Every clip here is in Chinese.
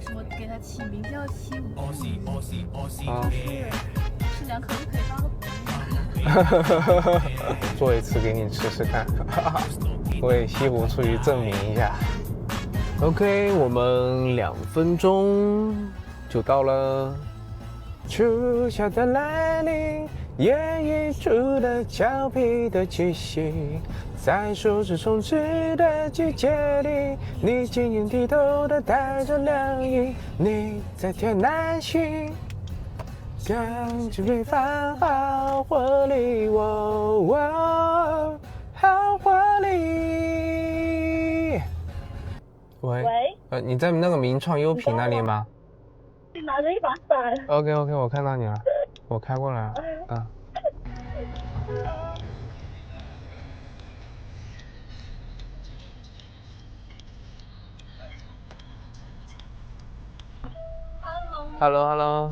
什么给它起名叫西武醋鱼？就是吃2口就可以到了。做一次给你吃吃看，为西湖醋鱼证明一下。OK， 我们2分钟就到了。初夏的来临，演绎出的俏皮的气息，在树枝充斥的季节里，你晶莹剔透的带着凉意，你在天南星，感觉被放好活力，好活力。喂，你在那个名创优品那里吗？你拿着一把伞。OK， 我看到你了，我开过来了。Hello。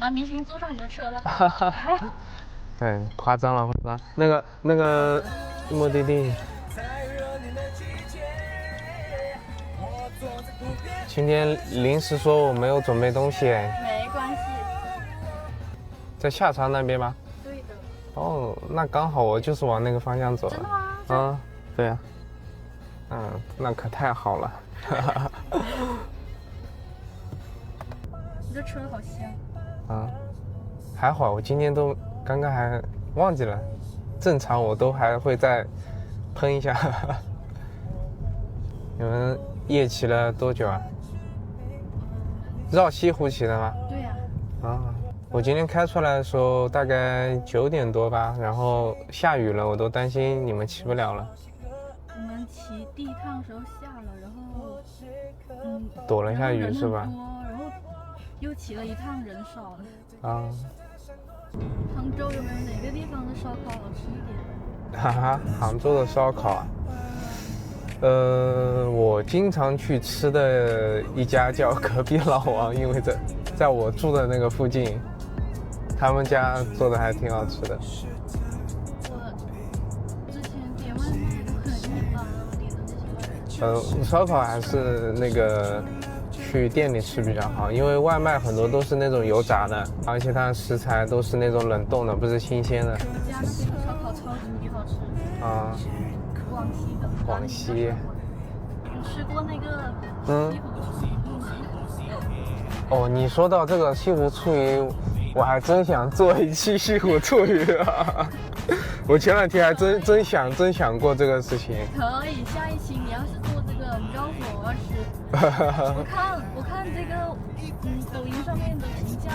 男明星坐上你的车了。对，夸张了。那个目的地。今天临时说我没有准备东西。没关系。在下沙那边吗？对的。哦，那刚好我就是往那个方向走了。真的吗？对啊。那可太好了。你这车好香。还好我今天都刚刚还忘记了，正常我都还会再喷一下。你们夜骑了多久啊？绕西湖骑的吗？对呀。我今天开出来的时候大概9点多吧，然后下雨了，我都担心你们骑不了了。我们骑第一趟的时候下了，然后躲了一下雨是吧？然后又骑了一趟，人少了。杭州有没有哪个地方的烧烤好吃一点？杭州的烧烤啊，我经常去吃的一家叫隔壁老王，因为在我住的那个附近，他们家做的还挺好吃的。我之前点外卖都很一般，点的那些。烧烤还是那个去店里吃比较好，因为外卖很多都是那种油炸的，而且它的食材都是那种冷冻的，不是新鲜的。我家那边的烧烤超级无敌好吃。广西的。广西。你吃过那个西湖醋鱼吗？你说到这个西湖醋鱼，我还真想做一期西湖醋鱼啊！我前2天还真想过这个事情。可以，下一期你要是做这个，你告诉我要吃。我看这个，抖音上面的评价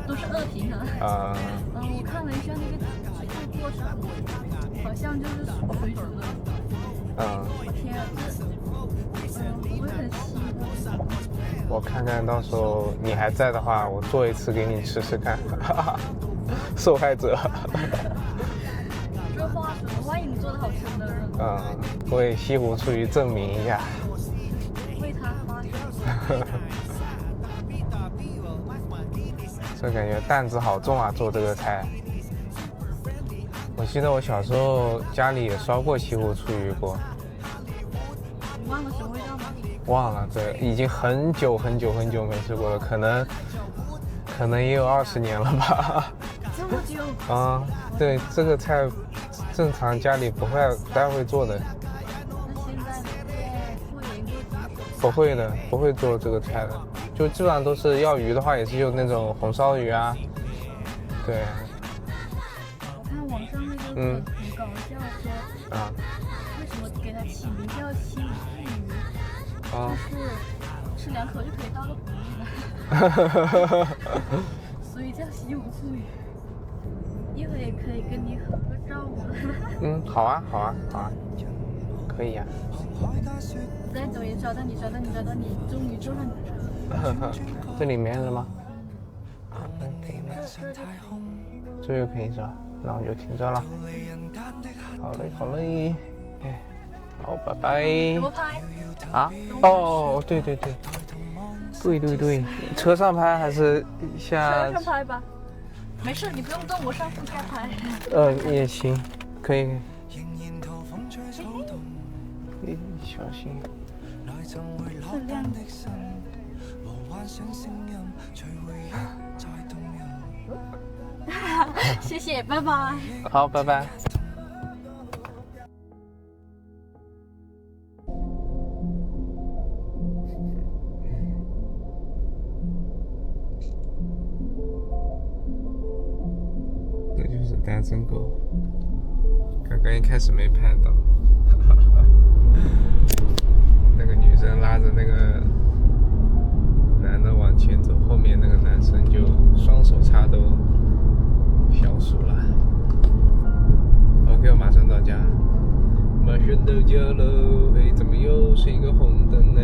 都是2评啊。我看了一下那个过程，好像就是水煮的。我天啊，我会很期待。我看看到时候你还在的话，我做一次给你吃吃看。受害者。这话说，万一你做的好吃呢？为西湖醋鱼证明一下。为他发声。这感觉担子好重啊，做这个菜。我记得我小时候家里也烧过西湖醋鱼过。你忘了什么味道吗？忘了，对，已经很久没吃过了，可能也有20年了吧。这么久？对，这个菜正常家里不太会做的。那现在呢？会研究怎么？不会的，不会做这个菜的，就基本上都是要鱼的话，也是有那种红烧鱼啊。对。我看网上那个很搞笑说，为什么给它起名叫西湖醋鱼？就是吃2口就可以到了湖里了。所以叫西湖醋鱼。一会儿也可以跟你合个照吗？好啊，可以呀。在抖音找到你，终于坐上你的车。这里没人吗？这就可以是吧？那我就停车了。好嘞。好，拜拜。给我拍。对，车上拍还是下？车上拍吧。没事，你不用动，我上副驾拍。也行，可以。小心。是亮的。谢谢，拜拜。好，拜拜。这就是单身狗，刚刚一开始没拍到，那个女生拉着那个男的往前走，后面那个男生就双手插兜消失了。OK， 我马上到家，马上到家了。哎，怎么又是一个红灯呢？